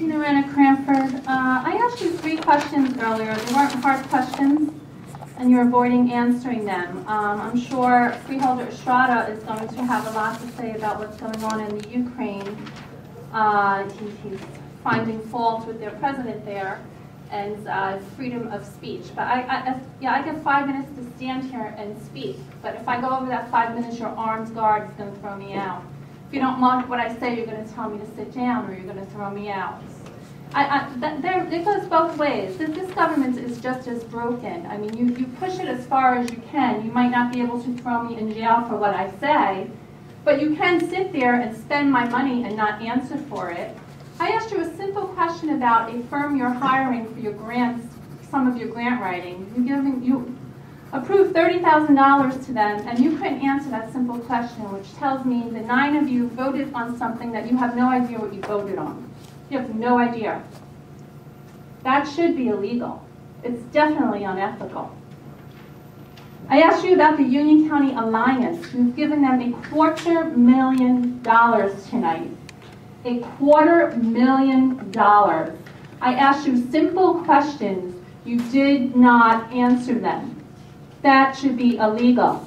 Renna, Cranford. I asked you 3 questions earlier. They weren't hard questions, and you're avoiding answering them. I'm sure Freeholder Estrada is going to have a lot to say about what's going on in the Ukraine. He's finding fault with their president there and freedom of speech. But I get 5 minutes to stand here and speak. But if I go over that 5 minutes, your armed guard is going to throw me out. If you don't like what I say, you're going to tell me to sit down or you're going to throw me out. It goes both ways. This government is just as broken. I mean, you push it as far as you can. You might not be able to throw me in jail for what I say, but you can sit there and spend my money and not answer for it. I asked you a simple question about a firm you're hiring for your grants, some of your grant writing. You approved $30,000 to them, and you couldn't answer that simple question, which tells me the 9 of you voted on something that you have no idea what you voted on. You have no idea. That should be illegal. It's definitely unethical. I asked you about the Union County Alliance. You've given them $250,000 tonight. $250,000. I asked you simple questions. You did not answer them. That should be illegal.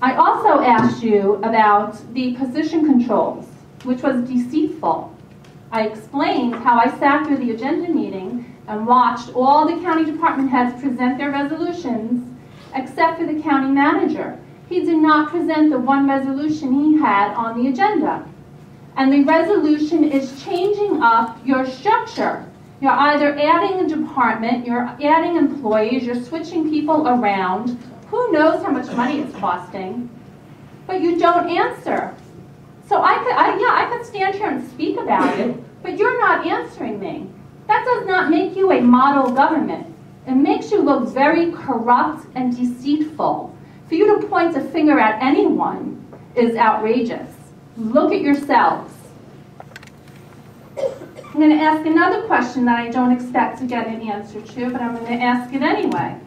I also asked you about the position controls, which was deceitful. I explained how I sat through the agenda meeting and watched all the county department heads present their resolutions, except for the county manager. He did not present the one resolution he had on the agenda. And the resolution is changing up your structure. You're either adding a department, you're adding employees, you're switching people around. Who knows how much money it's costing? But you don't answer. So I could stand here and speak about it, but you're not answering me. That does not make you a model government. It makes you look very corrupt and deceitful. For you to point a finger at anyone is outrageous. Look at yourselves. I'm going to ask another question that I don't expect to get an answer to, but I'm going to ask it anyway.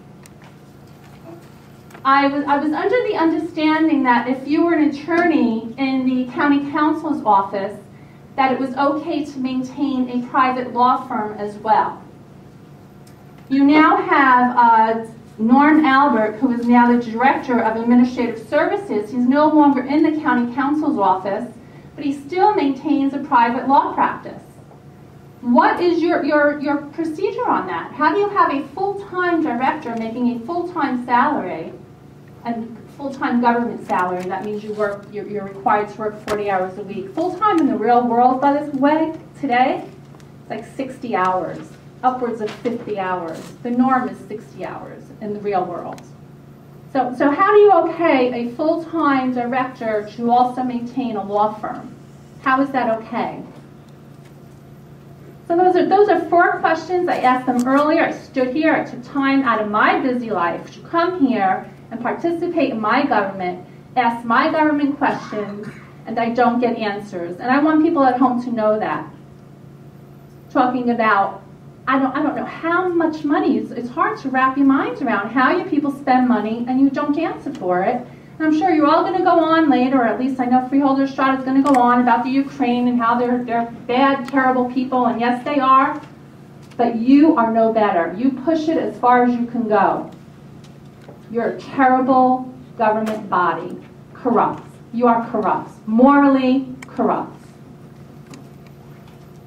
I was under the understanding that if you were an attorney in the county counsel's office, that it was okay to maintain a private law firm as well. You now have Norm Albert, who is now the Director of Administrative Services. He's no longer in the county counsel's office, but he still maintains a private law practice. What is your procedure on that? How do you have a full-time director making a full-time salary, and full-time government salary? That means you're required to work 40 hours a week. Full-time in the real world, by this way, today, it's like 60 hours, upwards of 50 hours. The norm is 60 hours in the real world. So how do you okay a full-time director to also maintain a law firm? How is that okay? So those are 4 questions. I asked them earlier. I stood here. I took time out of my busy life to come here and participate in my government, ask my government questions, and I don't get answers. And I want people at home to know that. Talking about, I don't know how much money. It's hard to wrap your minds around how you people spend money and you don't answer for it. And I'm sure you're all going to go on later, or at least I know Freeholder Estrada is going to go on about the Ukraine and how they're bad, terrible people, and yes, they are. But you are no better. You push it as far as you can go. You're a terrible government body. Corrupt. You are corrupt. Morally corrupt.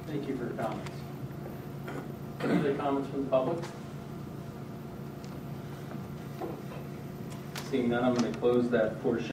Thank you for your comments. Any other comments from the public? Seeing none, I'm going to close that portion.